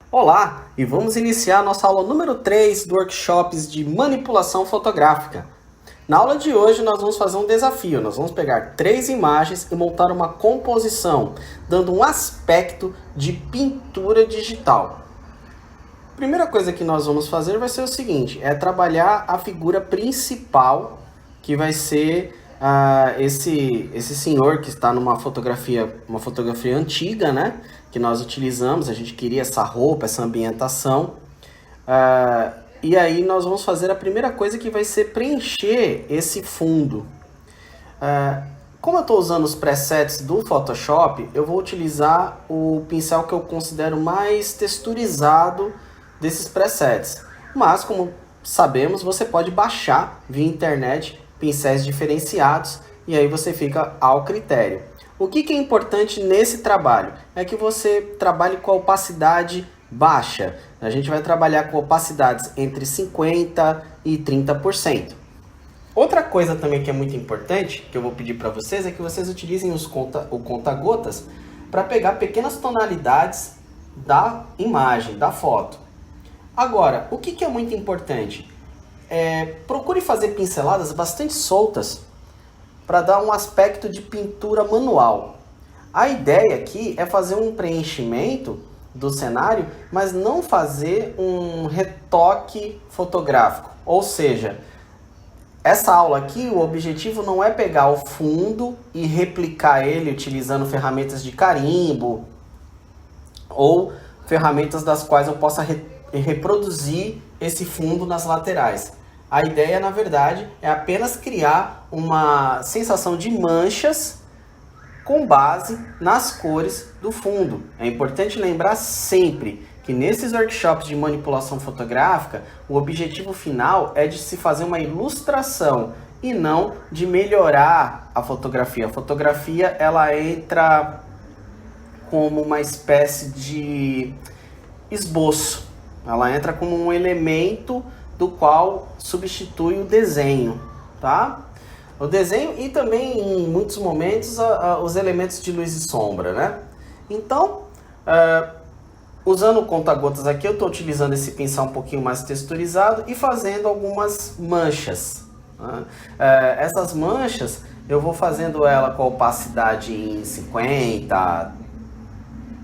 Olá, e vamos iniciar nossa aula número 3 do Workshops de Manipulação Fotográfica. Na aula de hoje nós vamos fazer um desafio, nós vamos pegar 3 imagens e montar uma composição, dando um aspecto de pintura digital. A primeira coisa que nós vamos fazer vai ser o seguinte, é trabalhar a figura principal, que vai ser esse senhor que está numa fotografia, uma fotografia antiga, né? Que nós utilizamos, a gente queria essa roupa, essa ambientação. E aí nós vamos fazer a primeira coisa que vai ser preencher esse fundo. Como eu estou usando os presets do Photoshop, eu vou utilizar o pincel que eu considero mais texturizado desses presets. Mas, como sabemos, você pode baixar via internet pincéis diferenciados e aí você fica ao critério. O que é importante nesse trabalho? É que você trabalhe com a opacidade baixa. A gente vai trabalhar com opacidades entre 50% e 30%. Outra coisa também que é muito importante, que eu vou pedir para vocês, é que vocês utilizem o conta-gotas para pegar pequenas tonalidades da imagem, da foto. Agora, o que é muito importante? Procure fazer pinceladas bastante soltas para dar um aspecto de pintura manual. A ideia aqui é fazer um preenchimento do cenário, mas não fazer um retoque fotográfico. Ou seja, essa aula aqui, o objetivo não é pegar o fundo e replicar ele utilizando ferramentas de carimbo ou ferramentas das quais eu possa reproduzir esse fundo nas laterais. A ideia, na verdade, é apenas criar uma sensação de manchas com base nas cores do fundo. É importante lembrar sempre que nesses workshops de manipulação fotográfica, o objetivo final é de se fazer uma ilustração e não de melhorar a fotografia. A fotografia, ela entra como uma espécie de esboço. Ela entra como um elemento do qual substitui o desenho, tá? O desenho e também, em muitos momentos, os elementos de luz e sombra, né? Então, usando o conta-gotas aqui, eu estou utilizando esse pincel um pouquinho mais texturizado e fazendo algumas manchas. Né? Essas manchas, eu vou fazendo ela com a opacidade em 50%,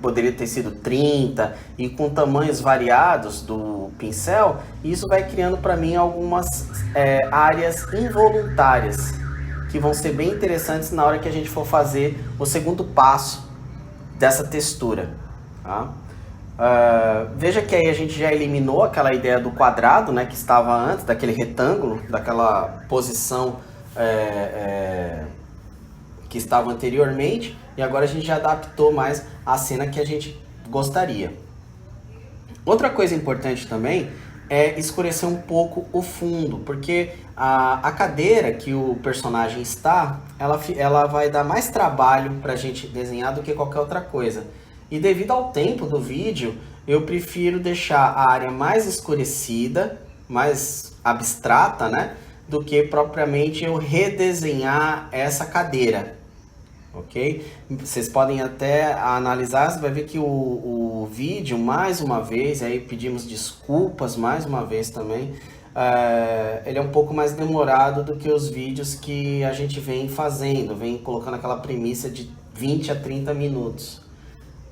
poderia ter sido 30 e com tamanhos variados do pincel, e isso vai criando para mim algumas áreas involuntárias que vão ser bem interessantes na hora que a gente for fazer o segundo passo dessa textura. Tá? Veja que aí a gente já eliminou aquela ideia do quadrado, né, que estava antes, daquele retângulo, daquela posição que estava anteriormente, e agora a gente já adaptou mais a cena que a gente gostaria. Outra coisa importante também é escurecer um pouco o fundo, porque a cadeira que o personagem está, ela vai dar mais trabalho para a gente desenhar do que qualquer outra coisa. E devido ao tempo do vídeo, eu prefiro deixar a área mais escurecida, mais abstrata, né? Do que propriamente eu redesenhar essa cadeira. Ok? Vocês podem até analisar, você vai ver que o vídeo, mais uma vez, aí pedimos desculpas mais uma vez também, ele é um pouco mais demorado do que os vídeos que a gente vem fazendo, vem colocando aquela premissa de 20 a 30 minutos.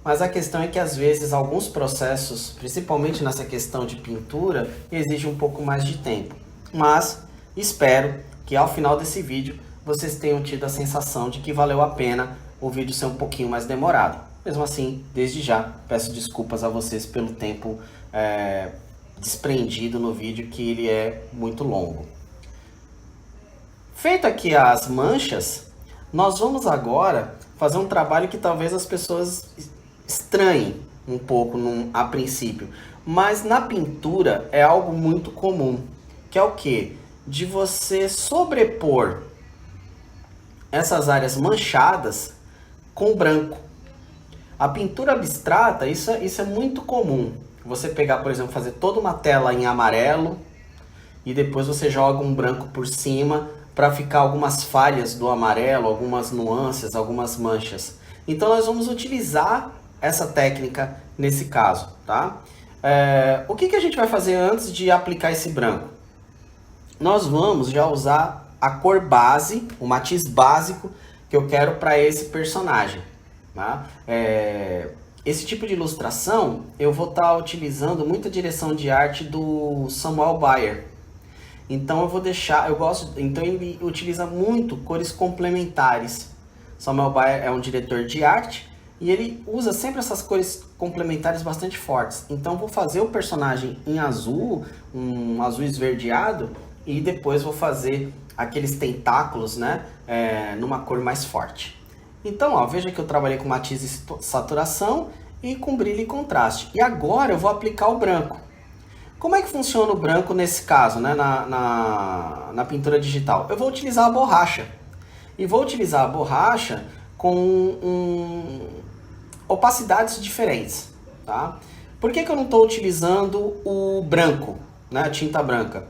Mas a questão é que às vezes alguns processos, principalmente nessa questão de pintura, exigem um pouco mais de tempo. Mas espero que ao final desse vídeo vocês tenham tido a sensação de que valeu a pena o vídeo ser um pouquinho mais demorado. Mesmo assim, desde já, peço desculpas a vocês pelo tempo desprendido no vídeo, que ele é muito longo. Feito aqui as manchas, nós vamos agora fazer um trabalho que talvez as pessoas estranhem um pouco a princípio. Mas na pintura é algo muito comum, que é o quê? De você sobrepor essas áreas manchadas com branco. A pintura abstrata, isso é muito comum. Você pegar, por exemplo, fazer toda uma tela em amarelo e depois você joga um branco por cima para ficar algumas falhas do amarelo, algumas nuances, algumas manchas. Então nós vamos utilizar essa técnica nesse caso, tá? O que a gente vai fazer antes de aplicar esse branco? Nós vamos já usar a cor base, o matiz básico que eu quero para esse personagem. Tá? Esse tipo de ilustração eu vou estar utilizando muita direção de arte do Samuel Bayer. Então então ele utiliza muito cores complementares. Samuel Bayer é um diretor de arte e ele usa sempre essas cores complementares bastante fortes. Então vou fazer o personagem em azul, um azul esverdeado, e depois vou fazer aqueles tentáculos, né, numa cor mais forte. Então, ó, veja que eu trabalhei com matiz e saturação e com brilho e contraste. E agora eu vou aplicar o branco. Como é que funciona o branco nesse caso, né, na pintura digital? Eu vou utilizar a borracha. E vou utilizar a borracha com opacidades diferentes. Tá? Por que eu não estou utilizando o branco, né, a tinta branca?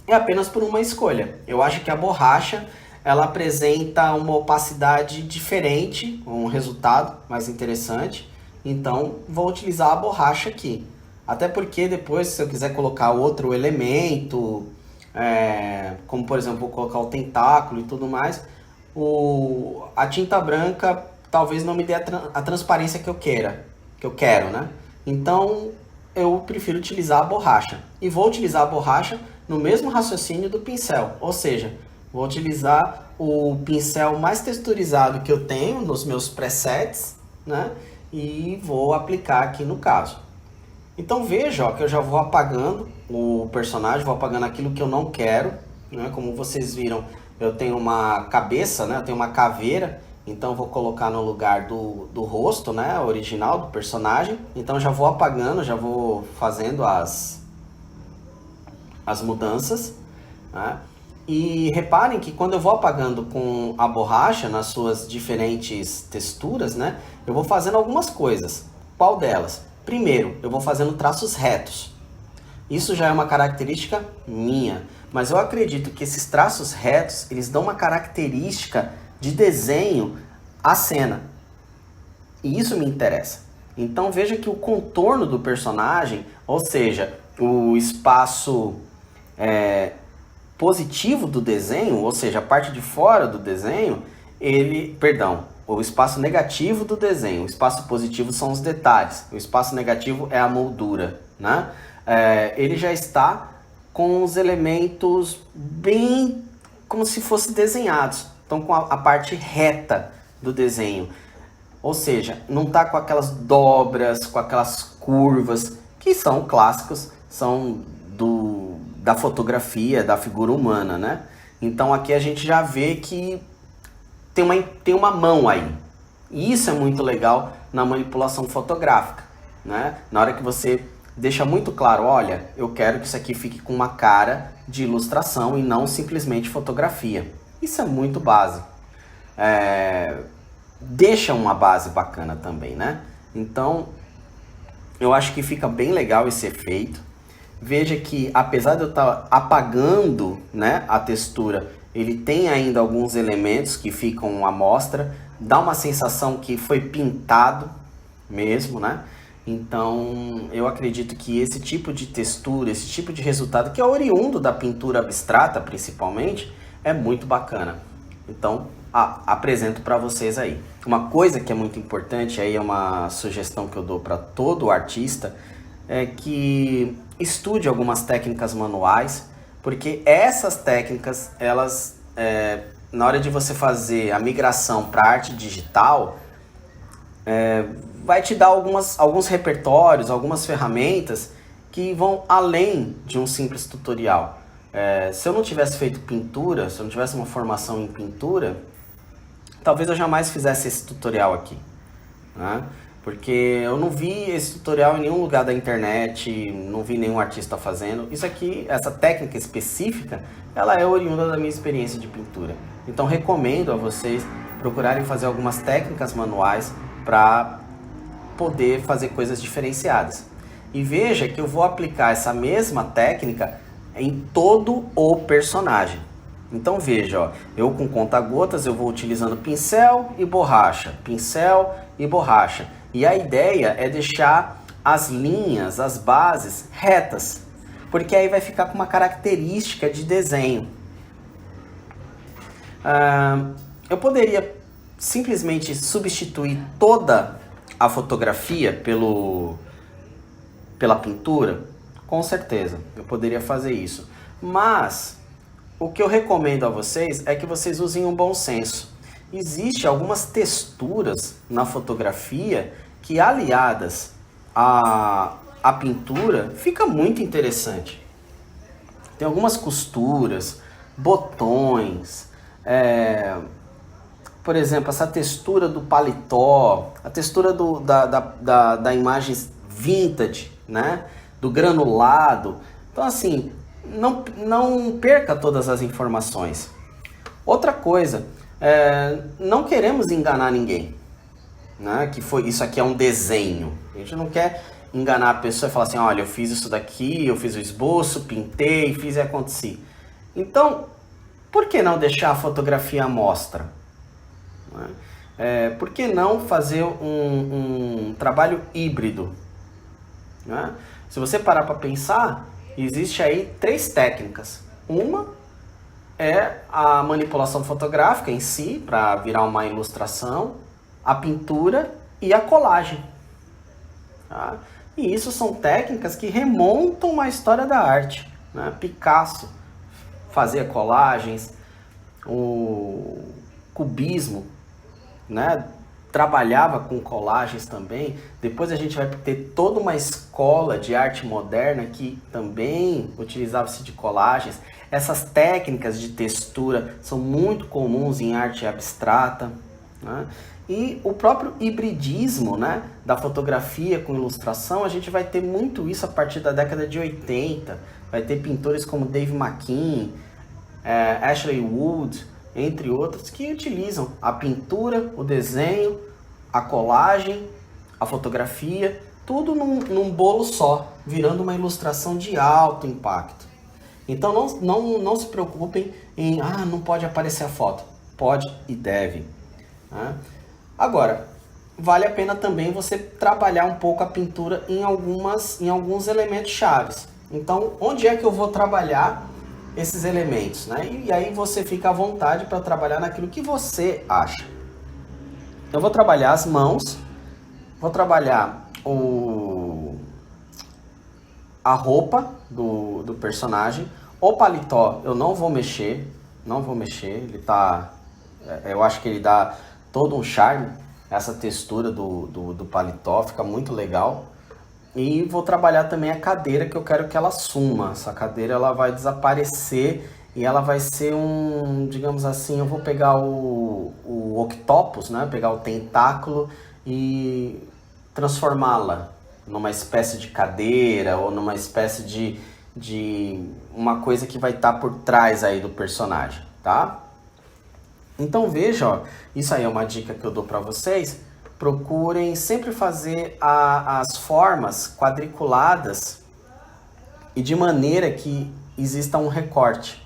É apenas por uma escolha. Eu acho que a borracha ela apresenta uma opacidade diferente, um resultado mais interessante. Então, vou utilizar a borracha aqui. Até porque depois, se eu quiser colocar outro elemento, como por exemplo, vou colocar o tentáculo e tudo mais, a tinta branca talvez não me dê a transparência que eu quero, né? Então, eu prefiro utilizar a borracha. E vou utilizar a borracha no mesmo raciocínio do pincel, ou seja, vou utilizar o pincel mais texturizado que eu tenho nos meus presets, né? E vou aplicar aqui no caso. Então veja, ó, que eu já vou apagando o personagem, vou apagando aquilo que eu não quero, né? Como vocês viram, eu tenho uma cabeça, né? Eu tenho uma caveira, então vou colocar no lugar do rosto, né? Original do personagem. Então já vou apagando, já vou fazendo as mudanças, né? E reparem que quando eu vou apagando com a borracha nas suas diferentes texturas, né, eu vou fazendo algumas coisas. Qual delas? Primeiro, eu vou fazendo traços retos. Isso já é uma característica minha, mas eu acredito que esses traços retos, eles dão uma característica de desenho à cena. E isso me interessa. Então veja que o contorno do personagem, ou seja, o espaço positivo do desenho, ou seja, a parte de fora do desenho, o espaço negativo do desenho, o espaço positivo são os detalhes, o espaço negativo é a moldura, né? Ele já está com os elementos bem como se fossem desenhados, então com a parte reta do desenho, ou seja, não está com aquelas dobras, com aquelas curvas que são clássicos, são da fotografia, da figura humana, né? Então aqui a gente já vê que tem uma mão aí. E isso é muito legal na manipulação fotográfica, né? Na hora que você deixa muito claro, olha, eu quero que isso aqui fique com uma cara de ilustração e não simplesmente fotografia. Isso é muito base. Deixa uma base bacana também, né? Então, eu acho que fica bem legal esse efeito. Veja que apesar de eu estar apagando, né, a textura, ele tem ainda alguns elementos que ficam à mostra, dá uma sensação que foi pintado mesmo, né? Então eu acredito que esse tipo de textura, esse tipo de resultado, que é oriundo da pintura abstrata principalmente, é muito bacana. Então apresento para vocês aí. Uma coisa que é muito importante, aí é uma sugestão que eu dou para todo artista, é que estude algumas técnicas manuais, porque essas técnicas, elas, na hora de você fazer a migração para arte digital, vai te dar alguns repertórios, algumas ferramentas que vão além de um simples tutorial. Se eu não tivesse feito pintura, se eu não tivesse uma formação em pintura, talvez eu jamais fizesse esse tutorial aqui, né? Porque eu não vi esse tutorial em nenhum lugar da internet, não vi nenhum artista fazendo. Isso aqui, essa técnica específica, ela é oriunda da minha experiência de pintura. Então recomendo a vocês procurarem fazer algumas técnicas manuais para poder fazer coisas diferenciadas. E veja que eu vou aplicar essa mesma técnica em todo o personagem. Então veja, ó, eu com conta-gotas eu vou utilizando pincel e borracha, pincel e borracha. E a ideia é deixar as linhas, as bases retas, porque aí vai ficar com uma característica de desenho. Eu poderia simplesmente substituir toda a fotografia pela pintura? Com certeza, eu poderia fazer isso. Mas o que eu recomendo a vocês é que vocês usem um bom senso. Existem algumas texturas na fotografia que, aliadas à pintura, fica muito interessante. Tem algumas costuras, botões, por exemplo, essa textura do paletó, a textura da imagem vintage, né? Do granulado. Então, assim, não perca todas as informações. Outra coisa, não queremos enganar ninguém, né? Isso aqui é um desenho. A gente não quer enganar a pessoa e falar assim, olha, eu fiz isso daqui, eu fiz o esboço, pintei, fiz e aconteci. Então, por que não deixar a fotografia à mostra? Por que não fazer um trabalho híbrido? Né? Se você parar para pensar, existe aí 3 técnicas. Uma é a manipulação fotográfica em si, para virar uma ilustração, a pintura e a colagem. Tá? E isso são técnicas que remontam à história da arte. Né? Picasso fazia colagens, o cubismo, né? Trabalhava com colagens também. Depois a gente vai ter toda uma escola de arte moderna que também utilizava-se de colagens. Essas técnicas de textura são muito comuns em arte abstrata, né? E o próprio hibridismo, né, da fotografia com ilustração, a gente vai ter muito isso a partir da década de 80. Vai ter pintores como Dave McKean, Ashley Wood, entre outros, que utilizam a pintura, o desenho, a colagem, a fotografia, tudo num bolo só, virando uma ilustração de alto impacto. Então não se preocupem em, não pode aparecer a foto. Pode e deve. Né? Agora, vale a pena também você trabalhar um pouco a pintura em alguns elementos chaves. Então, onde é que eu vou trabalhar esses elementos, né? E aí você fica à vontade para trabalhar naquilo que você acha. Eu vou trabalhar as mãos, vou trabalhar a roupa do personagem. O paletó eu não vou mexer, ele tá... Eu acho que ele dá todo um charme, essa textura do paletó, fica muito legal. E vou trabalhar também a cadeira, que eu quero que ela suma. Essa cadeira ela vai desaparecer e ela vai ser digamos assim, eu vou pegar o octopus, né? Pegar o tentáculo e transformá-la numa espécie de cadeira ou numa espécie de uma coisa que vai estar por trás aí do personagem, tá? Então veja, ó, isso aí é uma dica que eu dou para vocês. Procurem sempre fazer as formas quadriculadas e de maneira que exista um recorte.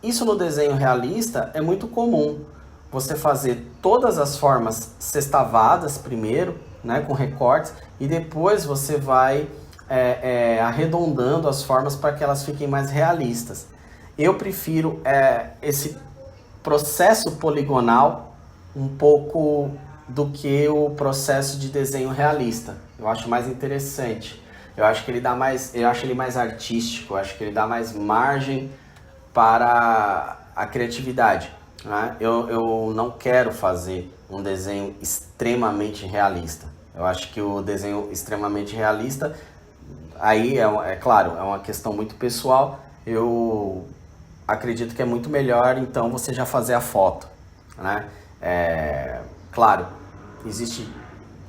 Isso no desenho realista é muito comum. Você fazer todas as formas sextavadas primeiro, né, com recortes, e depois você vai arredondando as formas para que elas fiquem mais realistas. Eu prefiro esse processo poligonal um pouco do que o processo de desenho realista. Eu acho mais interessante. Eu acho que ele dá mais, eu acho ele mais artístico, eu acho que ele dá mais margem para a criatividade, né? Eu não quero fazer um desenho extremamente realista. Eu acho que o desenho extremamente realista, aí claro, é uma questão muito pessoal. Eu acredito que é muito melhor, então, você já fazer a foto, né? Claro, existem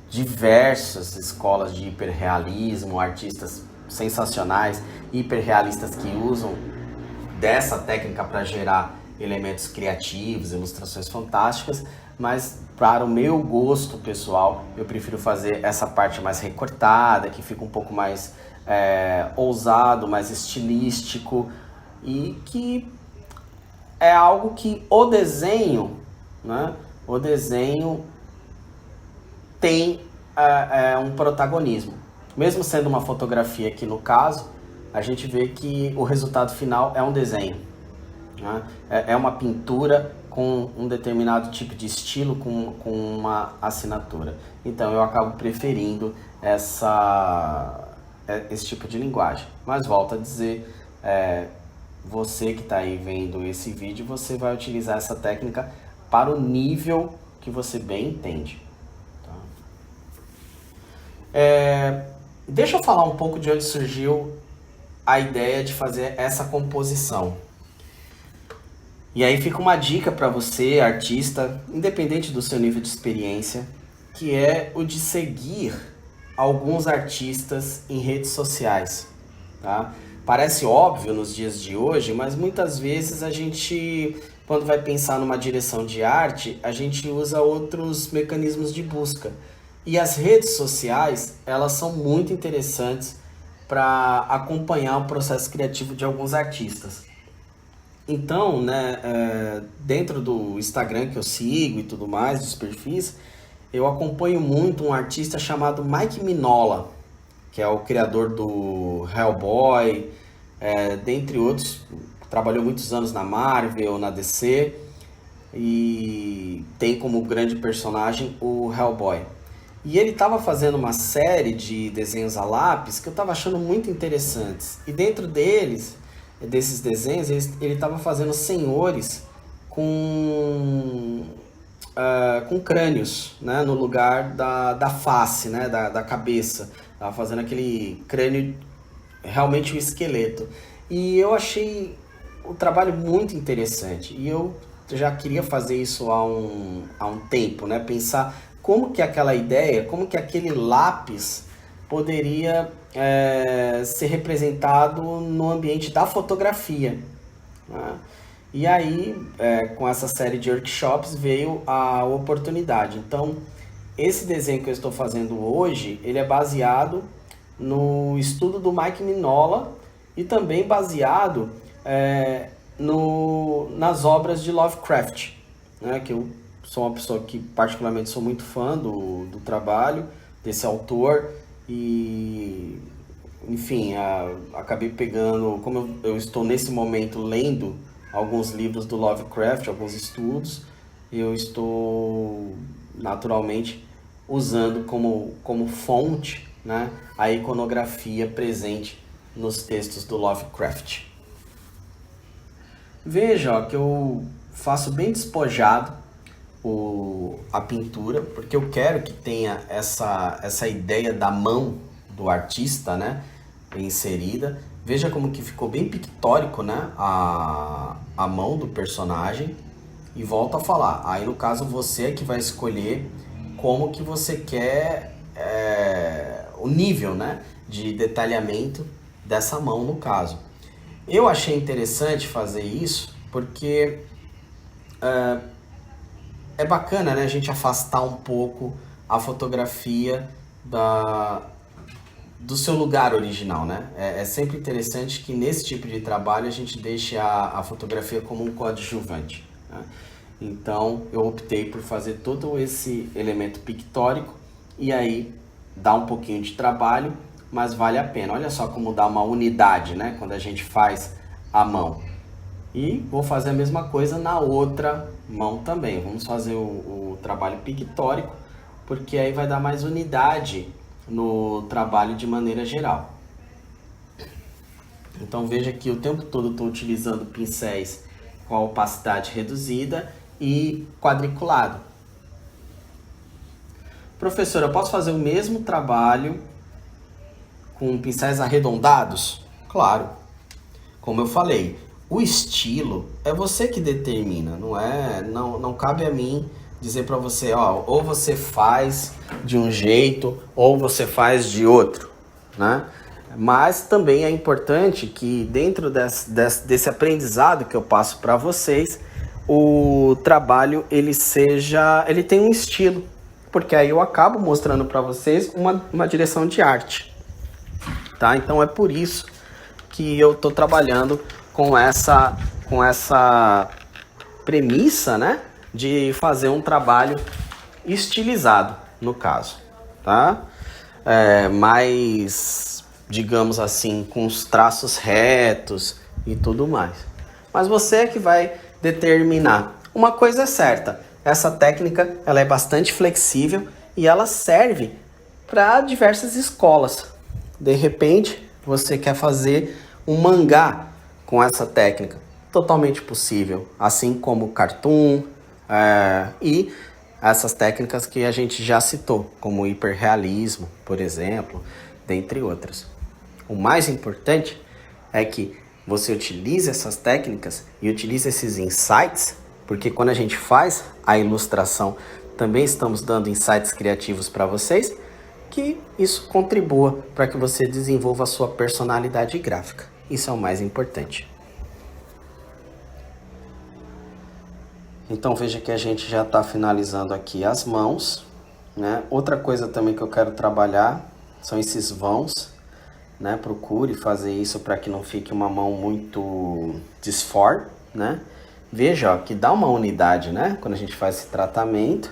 diversas escolas de hiperrealismo, artistas sensacionais, hiperrealistas que usam dessa técnica para gerar elementos criativos, ilustrações fantásticas, mas para o meu gosto pessoal, eu prefiro fazer essa parte mais recortada, que fica um pouco mais ousado, mais estilístico, e que é algo que o desenho, né? O desenho tem um protagonismo. Mesmo sendo uma fotografia aqui no caso, a gente vê que o resultado final é um desenho, né? É uma pintura com um determinado tipo de estilo, com uma assinatura. Então eu acabo preferindo esse tipo de linguagem. Mas volto a dizer, você que está aí vendo esse vídeo, você vai utilizar essa técnica para o nível que você bem entende. Tá? Deixa eu falar um pouco de onde surgiu a ideia de fazer essa composição. E aí fica uma dica para você, artista, independente do seu nível de experiência, que é o de seguir alguns artistas em redes sociais. Tá? Parece óbvio nos dias de hoje, mas muitas vezes a gente, quando vai pensar numa direção de arte, a gente usa outros mecanismos de busca. E as redes sociais, elas são muito interessantes para acompanhar o processo criativo de alguns artistas. Então, dentro do Instagram que eu sigo e tudo mais, dos perfis, eu acompanho muito um artista chamado Mike Mignola, que é o criador do Hellboy, dentre outros. Trabalhou muitos anos na Marvel, na DC, e tem como grande personagem o Hellboy. E ele estava fazendo uma série de desenhos a lápis que eu estava achando muito interessantes. E dentro desses desenhos, ele estava fazendo senhores com crânios, né, no lugar da face, né, da cabeça. Estava fazendo aquele crânio, realmente um esqueleto. E eu achei o trabalho muito interessante. E eu já queria fazer isso há um tempo, né? Pensar como que aquela ideia, como que aquele lápis poderia ser representado no ambiente da fotografia, né? E aí, com essa série de workshops, veio a oportunidade. Então, esse desenho que eu estou fazendo hoje, ele é baseado no estudo do Mike Mignola e também baseado nas obras de Lovecraft, né? Que eu sou uma pessoa que particularmente sou muito fã do trabalho desse autor e, enfim, acabei pegando, como eu estou nesse momento lendo alguns livros do Lovecraft, alguns estudos, eu estou naturalmente usando como fonte, né, a iconografia presente nos textos do Lovecraft. Veja que eu faço bem despojado a pintura, porque eu quero que tenha essa ideia da mão do artista, né, inserida. Veja como que ficou bem pictórico, né, a mão do personagem. E volto a falar, aí no caso você é que vai escolher como que você quer o nível, né, de detalhamento dessa mão no caso. Eu achei interessante fazer isso porque é bacana, né, a gente afastar um pouco a fotografia do seu lugar original, né? É sempre interessante que nesse tipo de trabalho a gente deixe a fotografia como um coadjuvante, né? Então eu optei por fazer todo esse elemento pictórico e aí dá um pouquinho de trabalho, mas vale a pena. Olha só como dá uma unidade, né, quando a gente faz a mão. E vou fazer a mesma coisa na outra mão também. Vamos fazer o trabalho pictórico, porque aí vai dar mais unidade no trabalho de maneira geral. Então veja que o tempo todo estou utilizando pincéis com a opacidade reduzida e quadriculado. Professor, eu posso fazer o mesmo trabalho com pincéis arredondados? Claro. Como eu falei, o estilo é você que determina, não cabe a mim dizer para você, ou você faz de um jeito ou você faz de outro, né? Mas também é importante que dentro desse aprendizado que eu passo para vocês, o trabalho ele tenha um estilo, porque aí eu acabo mostrando para vocês uma direção de arte, tá? Então é por isso que eu estou trabalhando com essa premissa, né, de fazer um trabalho estilizado, no caso. tá? Mais, digamos assim, com os traços retos e tudo mais. Mas você é que vai determinar. Uma coisa é certa, essa técnica ela é bastante flexível e ela serve para diversas escolas. De repente, você quer fazer um mangá com essa técnica, totalmente possível, assim como cartoon e essas técnicas que a gente já citou, como o hiperrealismo, por exemplo, dentre outras. O mais importante é que você utilize essas técnicas e utilize esses insights, porque quando a gente faz a ilustração, também estamos dando insights criativos para vocês, que isso contribua para que você desenvolva a sua personalidade gráfica. Isso é o mais importante. Então veja que a gente já está finalizando aqui as mãos, né? Outra coisa também que eu quero trabalhar são esses vãos, né? Procure fazer isso para que não fique uma mão muito disforme, né? Veja, ó, que dá uma unidade, né? Quando a gente faz esse tratamento.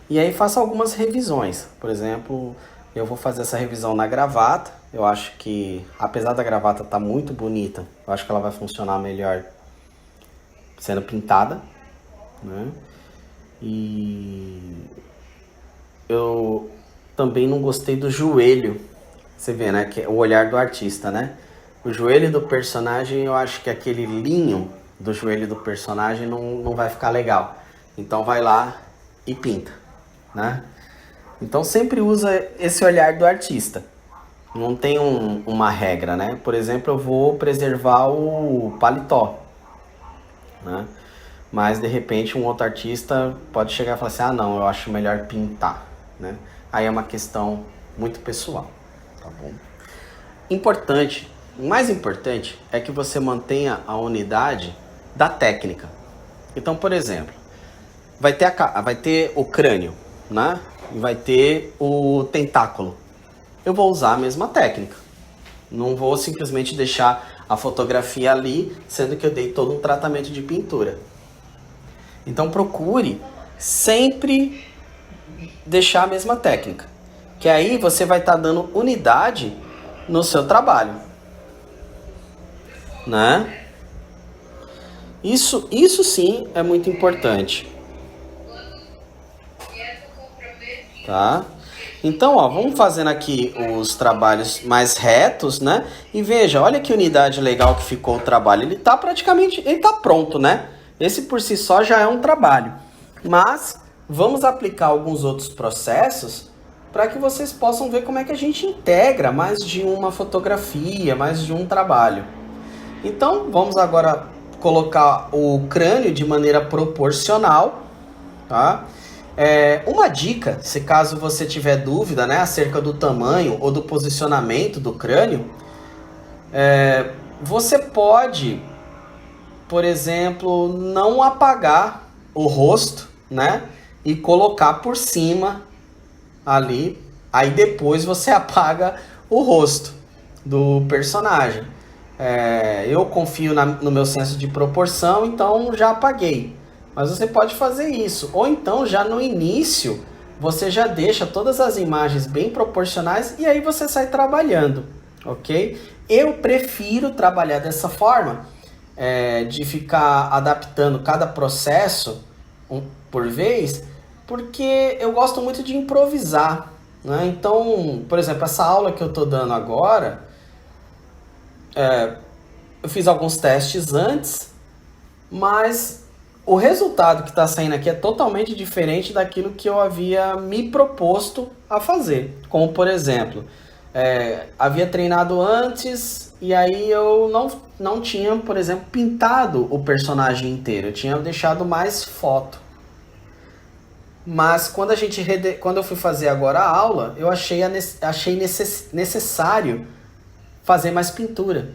E aí faça algumas revisões. Por exemplo, eu vou fazer essa revisão na gravata. Eu acho que, apesar da gravata estar muito bonita, eu acho que ela vai funcionar melhor sendo pintada, né? E eu também não gostei do joelho. Você vê, né? Que é o olhar do artista, né? O joelho do personagem, eu acho que aquele linho do joelho do personagem não vai ficar legal. Então vai lá e pinta, né? Então sempre usa esse olhar do artista. Não tem uma regra, né? Por exemplo, eu vou preservar o paletó, né? Mas de repente um outro artista pode chegar e falar assim, ah não, eu acho melhor pintar, né? Aí é uma questão muito pessoal, tá bom? Importante, o mais importante é que você mantenha a unidade da técnica. Então, por exemplo, vai ter o crânio, né? E vai ter o tentáculo. Eu vou usar a mesma técnica. Não vou simplesmente deixar a fotografia ali, sendo que eu dei todo um tratamento de pintura. Então procure sempre deixar a mesma técnica, que aí você vai estar dando unidade no seu trabalho, né? Isso sim é muito importante, tá? Então, ó, vamos fazendo aqui os trabalhos mais retos, né? E veja, olha que unidade legal que ficou o trabalho. Ele tá pronto, né? Esse por si só já é um trabalho. Mas vamos aplicar alguns outros processos para que vocês possam ver como é que a gente integra mais de uma fotografia, mais de um trabalho. Então, vamos agora colocar o crânio de maneira proporcional, tá? Uma dica, se caso você tiver dúvida, né, acerca do tamanho ou do posicionamento do crânio, você pode, por exemplo, não apagar o rosto, né, e colocar por cima ali, aí depois você apaga o rosto do personagem. Eu confio no meu senso de proporção, então já apaguei. Mas você pode fazer isso. Ou então, já no início, você já deixa todas as imagens bem proporcionais e aí você sai trabalhando, ok? Eu prefiro trabalhar dessa forma, de ficar adaptando cada processo por vez, porque eu gosto muito de improvisar, né? Então, por exemplo, essa aula que eu estou dando agora, eu fiz alguns testes antes, mas o resultado que está saindo aqui é totalmente diferente daquilo que eu havia me proposto a fazer. Como, por exemplo, havia treinado antes e aí eu não tinha, por exemplo, pintado o personagem inteiro. Eu tinha deixado mais foto. Mas quando eu fui fazer agora a aula, eu achei necessário fazer mais pintura.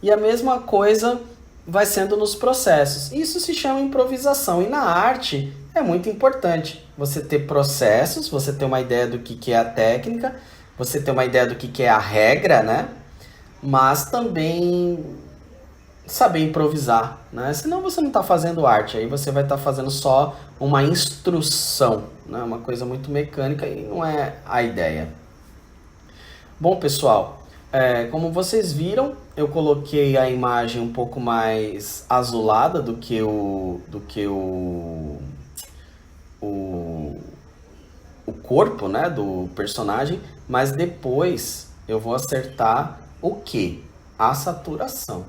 E a mesma coisa vai sendo nos processos. Isso se chama improvisação. E na arte é muito importante você ter processos, você ter uma ideia do que é a técnica, você ter uma ideia do que é a regra, né? Mas também saber improvisar, né? Senão você não está fazendo arte, aí você vai estar fazendo só uma instrução, né? Uma coisa muito mecânica e não é a ideia. Bom, pessoal, como vocês viram, eu coloquei a imagem um pouco mais azulada o, o corpo, né, do personagem, mas depois eu vou acertar o que? A saturação,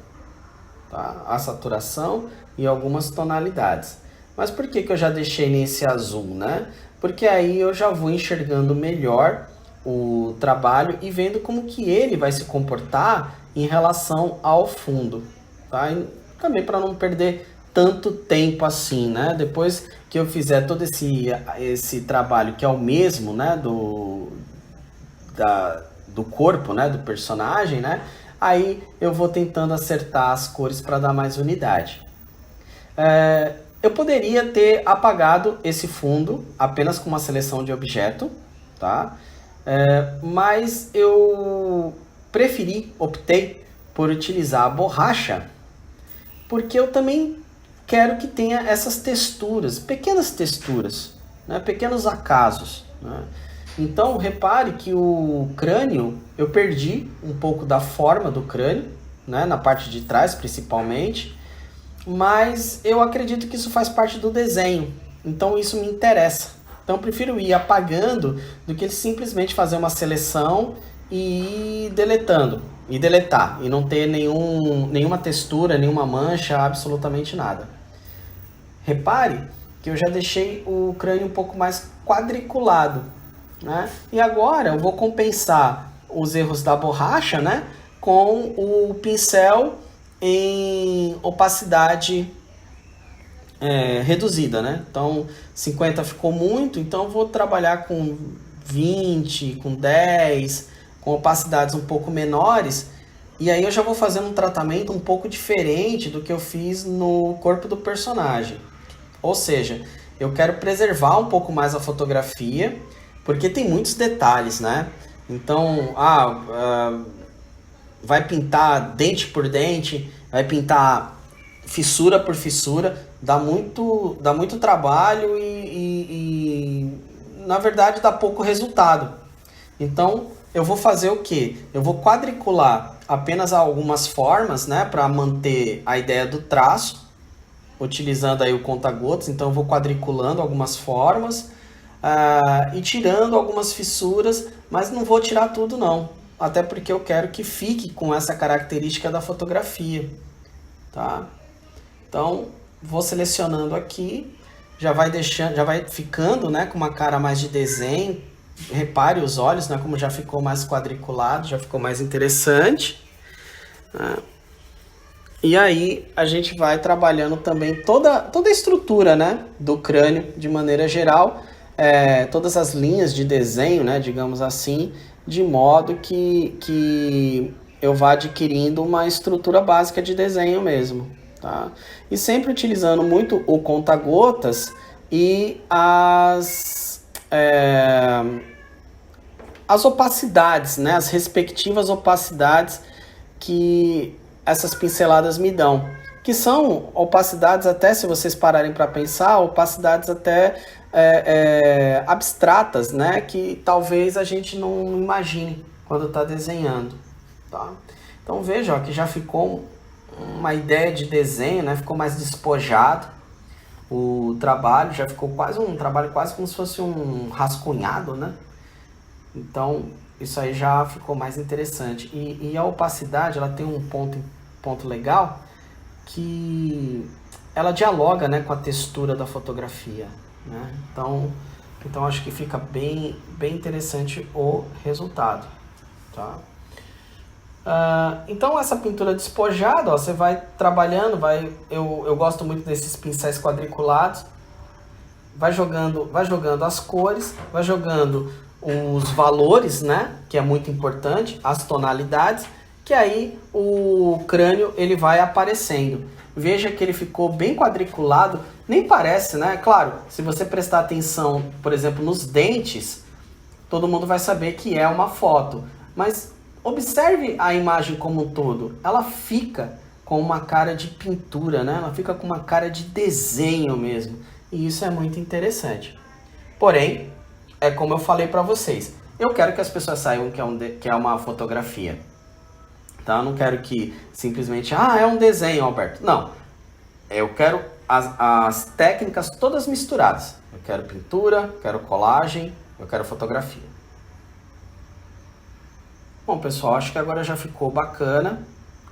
tá? A saturação e algumas tonalidades. Mas por que eu já deixei nesse azul, né? Porque aí eu já vou enxergando melhor o trabalho e vendo como que ele vai se comportar em relação ao fundo, tá? E também para não perder tanto tempo assim, né? Depois que eu fizer todo esse trabalho que é o mesmo, né, do corpo, né, do personagem, né? Aí eu vou tentando acertar as cores para dar mais unidade. Eu poderia ter apagado esse fundo apenas com uma seleção de objeto, tá? Mas eu optei por utilizar a borracha, porque eu também quero que tenha essas texturas, pequenas texturas, né? Pequenos acasos, né? Então, repare que o crânio, eu perdi um pouco da forma do crânio, né? Na parte de trás, principalmente, mas eu acredito que isso faz parte do desenho, então isso me interessa. Então, eu prefiro ir apagando do que simplesmente fazer uma seleção e ir deletando, e deletar, e não ter nenhuma textura, nenhuma mancha, absolutamente nada. Repare que eu já deixei o crânio um pouco mais quadriculado, né? E agora eu vou compensar os erros da borracha, né, com o pincel em opacidade reduzida, né? Então 50 ficou muito, então eu vou trabalhar com 20, com 10, com opacidades um pouco menores, e aí eu já vou fazendo um tratamento um pouco diferente do que eu fiz no corpo do personagem. Ou seja, eu quero preservar um pouco mais a fotografia, porque tem muitos detalhes, né? Então, vai pintar dente por dente, vai pintar fissura por fissura, dá muito trabalho e na verdade dá pouco resultado. Então eu vou fazer o quê? Eu vou quadricular apenas algumas formas, né, para manter a ideia do traço, utilizando aí o conta-gotas. Então eu vou quadriculando algumas formas e tirando algumas fissuras, mas não vou tirar tudo não, até porque eu quero que fique com essa característica da fotografia, tá? Então, vou selecionando aqui, já vai ficando, né, com uma cara mais de desenho. Repare os olhos, né, como já ficou mais quadriculado, já ficou mais interessante, né? E aí a gente vai trabalhando também toda a estrutura, né, do crânio de maneira geral, todas as linhas de desenho, né, digamos assim, de modo que eu vá adquirindo uma estrutura básica de desenho mesmo, tá? E sempre utilizando muito o conta-gotas e as opacidades, né? As respectivas opacidades que essas pinceladas me dão. Que são opacidades até, se vocês pararem para pensar, opacidades até abstratas, né? Que talvez a gente não imagine quando está desenhando, tá? Então veja, ó, que já ficou uma ideia de desenho, né? Ficou mais despojado. O trabalho já ficou um trabalho quase como se fosse um rascunhado, né? Então isso aí já ficou mais interessante. E a opacidade, ela tem um ponto legal, que ela dialoga, né, com a textura da fotografia, né? Então acho que fica bem interessante o resultado, tá? Então essa pintura despojada, ó, você vai trabalhando, eu gosto muito desses pincéis quadriculados, vai jogando as cores, vai jogando os valores, né, que é muito importante, as tonalidades, que aí o crânio ele vai aparecendo. Veja que ele ficou bem quadriculado, nem parece, né? Claro, se você prestar atenção, por exemplo, nos dentes, todo mundo vai saber que é uma foto, mas observe a imagem como um todo, ela fica com uma cara de pintura, né? Ela fica com uma cara de desenho mesmo. E isso é muito interessante. Porém, é como eu falei para vocês, eu quero que as pessoas saibam que é uma fotografia. Tá? Eu não quero que simplesmente, é um desenho, Alberto. Não, eu quero as técnicas todas misturadas. Eu quero pintura, quero colagem, eu quero fotografia. Bom, pessoal, acho que agora já ficou bacana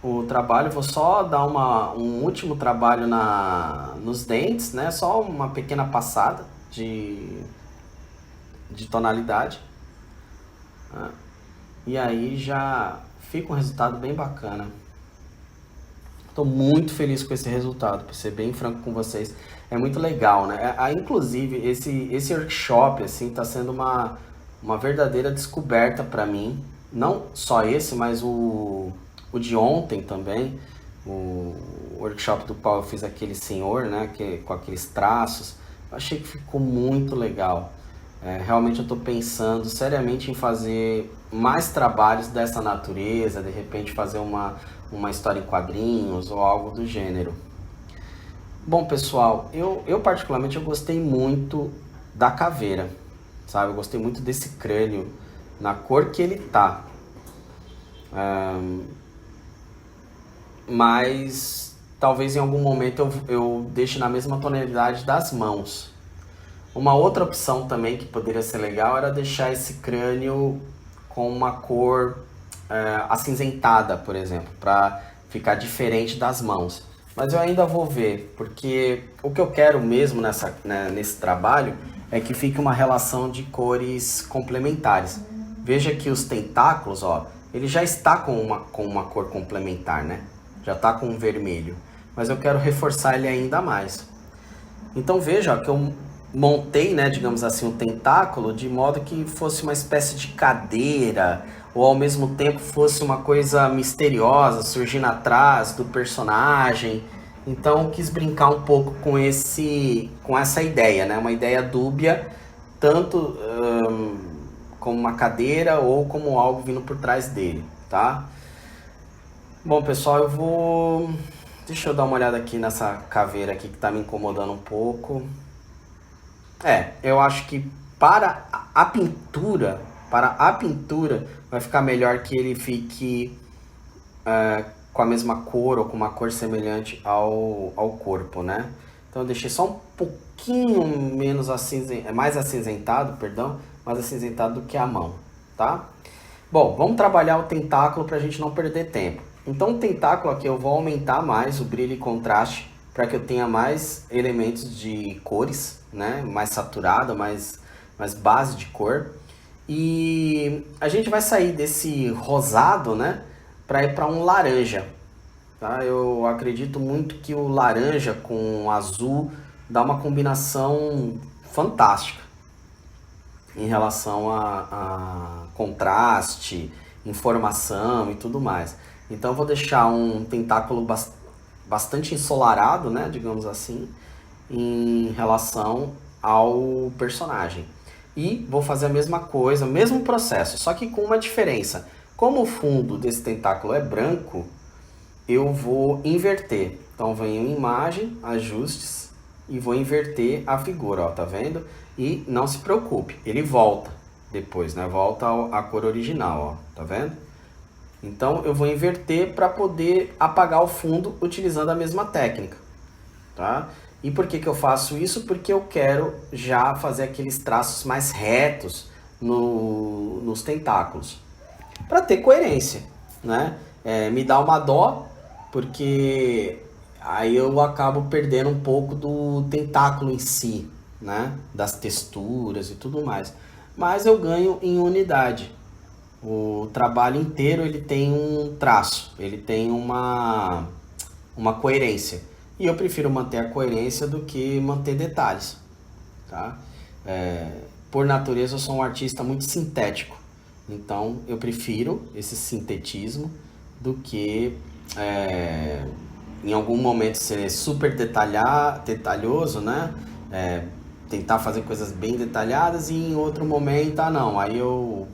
o trabalho. Vou só dar um último trabalho nos dentes, né? Só uma pequena passada de tonalidade. E aí já fica um resultado bem bacana. Estou muito feliz com esse resultado, para ser bem franco com vocês. É muito legal, né? Inclusive, esse workshop assim, está sendo uma verdadeira descoberta para mim. Não só esse, mas o de ontem também. O workshop do qual eu fiz aquele senhor, né? Com aqueles traços. Eu achei que ficou muito legal. Realmente eu estou pensando seriamente em fazer mais trabalhos dessa natureza, de repente fazer uma história em quadrinhos ou algo do gênero. Bom, pessoal, eu particularmente eu gostei muito da caveira, sabe? Eu gostei muito desse crânio na cor que ele tá. Mas talvez em algum momento eu deixe na mesma tonalidade das mãos. Uma outra opção também que poderia ser legal era deixar esse crânio com uma cor acinzentada, por exemplo, para ficar diferente das mãos. Mas eu ainda vou ver, porque o que eu quero mesmo nesse trabalho é que fique uma relação de cores complementares. Veja que os tentáculos, ele já está com uma cor complementar, né? Já está com um vermelho, mas eu quero reforçar ele ainda mais. Então veja que eu montei, né, digamos assim, um tentáculo de modo que fosse uma espécie de cadeira, ou ao mesmo tempo fosse uma coisa misteriosa surgindo atrás do personagem. Então quis brincar um pouco com essa ideia, né, uma ideia dúbia, tanto como uma cadeira ou como algo vindo por trás dele, tá? Bom, pessoal, deixa eu dar uma olhada aqui nessa caveira aqui que tá me incomodando um pouco. Eu acho que para a pintura vai ficar melhor que ele fique com a mesma cor ou com uma cor semelhante ao corpo, né? Então eu deixei só um pouquinho mais acinzentado do que a mão, tá? Bom, vamos trabalhar o tentáculo para a gente não perder tempo. Então o tentáculo aqui eu vou aumentar mais o brilho e contraste para que eu tenha mais elementos de cores, né? Mais saturado, mais base de cor. E a gente vai sair desse rosado, né? Para ir para um laranja. Tá? Eu acredito muito que o laranja com o azul dá uma combinação fantástica em relação a contraste, informação e tudo mais. Então eu vou deixar um tentáculo bastante ensolarado, né, digamos assim, em relação ao personagem. E vou fazer a mesma coisa, mesmo processo, só que com uma diferença. Como o fundo desse tentáculo é branco, eu vou inverter. Então venho em imagem, ajustes e vou inverter a figura, tá vendo? E não se preocupe, ele volta depois, né? Volta à cor original, tá vendo? Então eu vou inverter para poder apagar o fundo utilizando a mesma técnica, tá? E por que eu faço isso? Porque eu quero já fazer aqueles traços mais retos nos tentáculos, para ter coerência, né? Me dá uma dó, porque aí eu acabo perdendo um pouco do tentáculo em si, né? Das texturas e tudo mais. Mas eu ganho em unidade. O trabalho inteiro ele tem um traço, ele tem uma coerência. E eu prefiro manter a coerência do que manter detalhes, tá? Por natureza eu sou um artista muito sintético, então eu prefiro esse sintetismo do que em algum momento ser super detalhoso, né? Tentar fazer coisas bem detalhadas e em outro momento, não, aí eu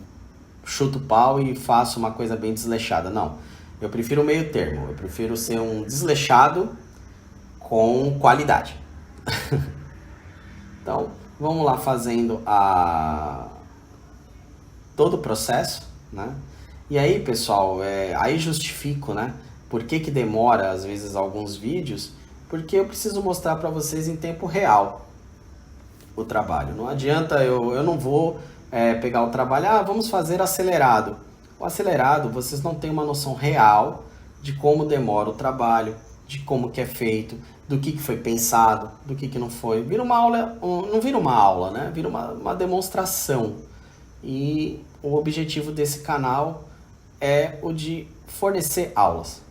chuto o pau e faço uma coisa bem desleixada. Não, Eu prefiro o meio termo, eu prefiro ser um desleixado com qualidade. Então, vamos lá fazendo todo o processo, né? E aí, pessoal, aí justifico, né? Por que que demora, às vezes, alguns vídeos? Porque eu preciso mostrar para vocês em tempo real o trabalho. Não adianta, eu não vou pegar o trabalho, vamos fazer acelerado. O acelerado, vocês não têm uma noção real de como demora o trabalho, de como que é feito, do que foi pensado, do que não foi. Vira uma aula, não vira uma aula, né? Vira uma demonstração. E o objetivo desse canal é o de fornecer aulas.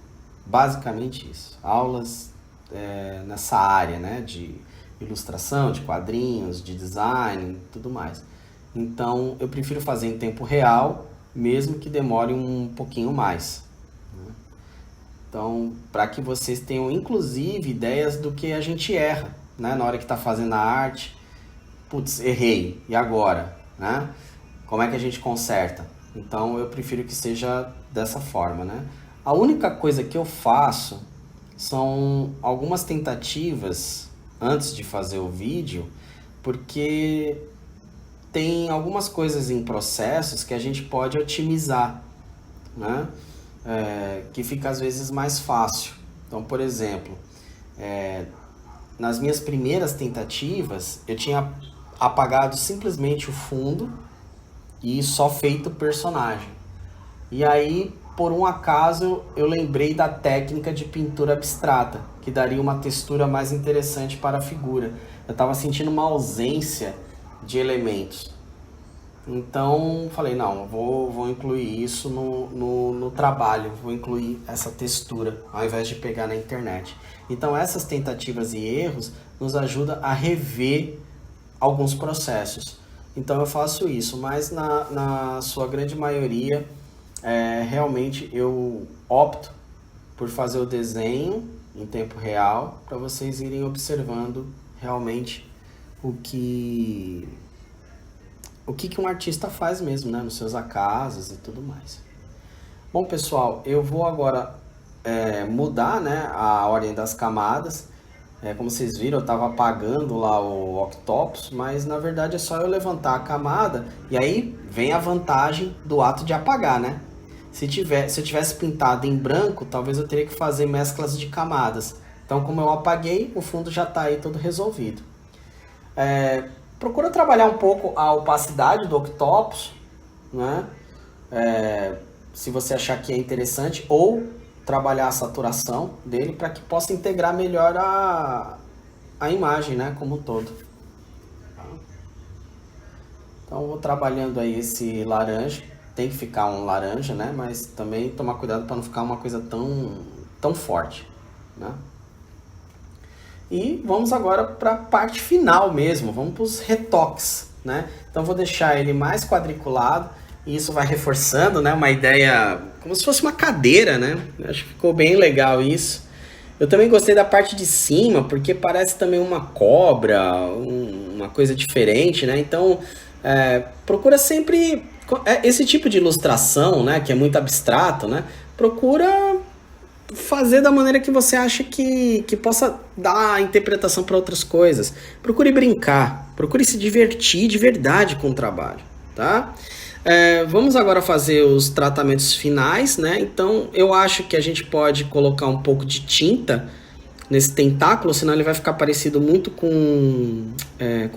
Basicamente isso. Aulas nessa área, né? De ilustração, de quadrinhos, de design, tudo mais. Então, eu prefiro fazer em tempo real, mesmo que demore um pouquinho mais. Então, para que vocês tenham, inclusive, ideias do que a gente erra, né? Na hora que está fazendo a arte. Putz, errei, e agora? Né? Como é que a gente conserta? Então, eu prefiro que seja dessa forma, né? A única coisa que eu faço são algumas tentativas antes de fazer o vídeo, porque tem algumas coisas em processos que a gente pode otimizar, né? Que fica às vezes mais fácil. Então, por exemplo, nas minhas primeiras tentativas, eu tinha apagado simplesmente o fundo e só feito o personagem. E aí, por um acaso, eu lembrei da técnica de pintura abstrata, que daria uma textura mais interessante para a figura. Eu estava sentindo uma ausência de elementos. Então, falei, não, vou incluir isso no trabalho, vou incluir essa textura, ao invés de pegar na internet. Então, essas tentativas e erros nos ajudam a rever alguns processos. Então, eu faço isso, mas na sua grande maioria, realmente eu opto por fazer o desenho em tempo real, para vocês irem observando realmente o que um artista faz mesmo, né? Nos seus acasos e tudo mais. Bom, pessoal, eu vou agora mudar, né, a ordem das camadas. Como vocês viram, eu estava apagando lá o Octopus, mas na verdade é só eu levantar a camada e aí vem a vantagem do ato de apagar, né? Se eu tivesse pintado em branco, talvez eu teria que fazer mesclas de camadas. Então, como eu apaguei, o fundo já está aí todo resolvido. Procura trabalhar um pouco a opacidade do Octopus, né? Se você achar que é interessante, ou trabalhar a saturação dele para que possa integrar melhor a imagem, né, como um todo. Então, eu vou trabalhando aí esse laranja. Tem que ficar um laranja, né? Mas também tomar cuidado para não ficar uma coisa tão forte, né? E vamos agora para a parte final mesmo, vamos para os retoques, né? Então vou deixar ele mais quadriculado e isso vai reforçando, né, uma ideia como se fosse uma cadeira, né? Acho que ficou bem legal isso. Eu também gostei da parte de cima, porque parece também uma cobra, uma coisa diferente, né? Então procura sempre esse tipo de ilustração, né, que é muito abstrato, né? Procura fazer da maneira que você acha que possa dar interpretação para outras coisas. Procure brincar, procure se divertir de verdade com o trabalho, tá? Vamos agora fazer os tratamentos finais, né? Então, eu acho que a gente pode colocar um pouco de tinta nesse tentáculo, senão ele vai ficar parecido muito com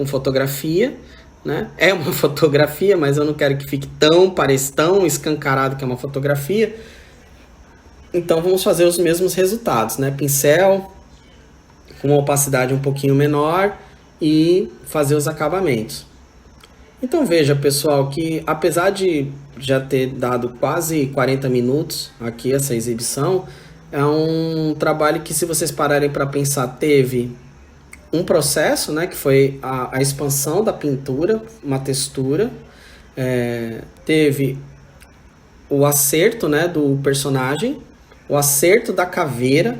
fotografia, né? É uma fotografia, mas eu não quero que fique tão escancarado que é uma fotografia. Então vamos fazer os mesmos resultados, né? Pincel com uma opacidade um pouquinho menor e fazer os acabamentos. Então veja, pessoal, que apesar de já ter dado quase 40 minutos aqui essa exibição, é um trabalho que, se vocês pararem para pensar, teve um processo, né, que foi a expansão da pintura, uma textura, teve o acerto, né, do personagem, o acerto da caveira,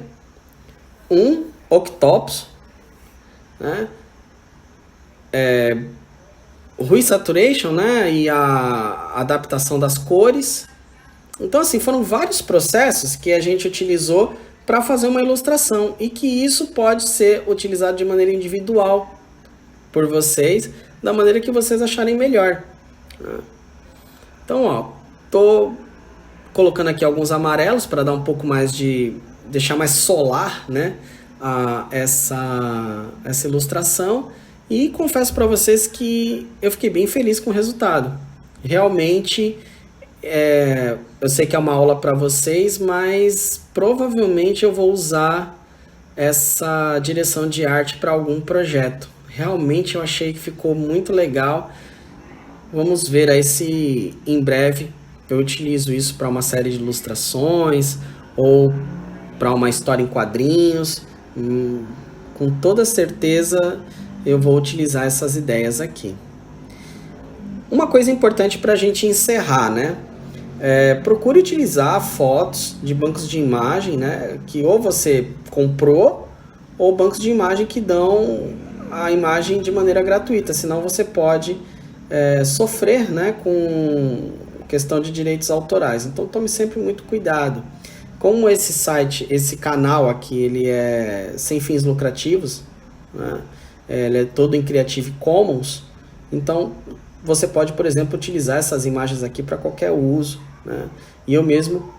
um octopus, né, o resaturation, né, e a adaptação das cores, Então, assim, foram vários processos que a gente utilizou para fazer uma ilustração e que isso pode ser utilizado de maneira individual por vocês, da maneira que vocês acharem melhor. Então, ó, tô colocando aqui alguns amarelos para dar um pouco mais de... deixar mais solar, né, essa ilustração. E confesso para vocês que eu fiquei bem feliz com o resultado. Realmente, eu sei que é uma aula para vocês, mas provavelmente eu vou usar essa direção de arte para algum projeto. Realmente eu achei que ficou muito legal. Vamos ver aí se em breve eu utilizo isso para uma série de ilustrações ou para uma história em quadrinhos. Com toda certeza eu vou utilizar essas ideias aqui. Uma coisa importante para a gente encerrar, né? Procure utilizar fotos de bancos de imagem, né? Que ou você comprou ou bancos de imagem que dão a imagem de maneira gratuita, senão você pode sofrer, né, com questão de direitos autorais. Então tome sempre muito cuidado. Como esse site, esse canal aqui, ele é sem fins lucrativos, né? Ele é todo em Creative Commons, então você pode, por exemplo, utilizar essas imagens aqui para qualquer uso, né? E eu mesmo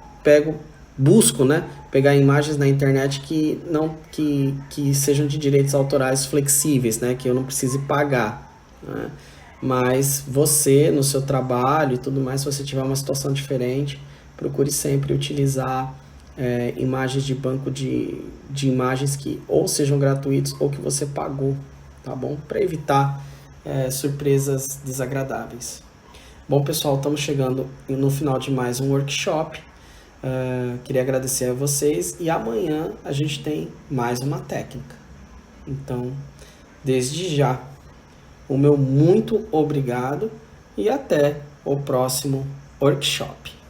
busco, né, pegar imagens na internet que sejam de direitos autorais flexíveis, né, que eu não precise pagar, né? Mas você, no seu trabalho e tudo mais, se você tiver uma situação diferente, procure sempre utilizar imagens de banco de imagens que ou sejam gratuitos ou que você pagou, tá bom? Para evitar surpresas desagradáveis. Bom, pessoal, estamos chegando no final de mais um workshop. Queria agradecer a vocês e amanhã a gente tem mais uma técnica. Então, desde já, o meu muito obrigado e até o próximo workshop.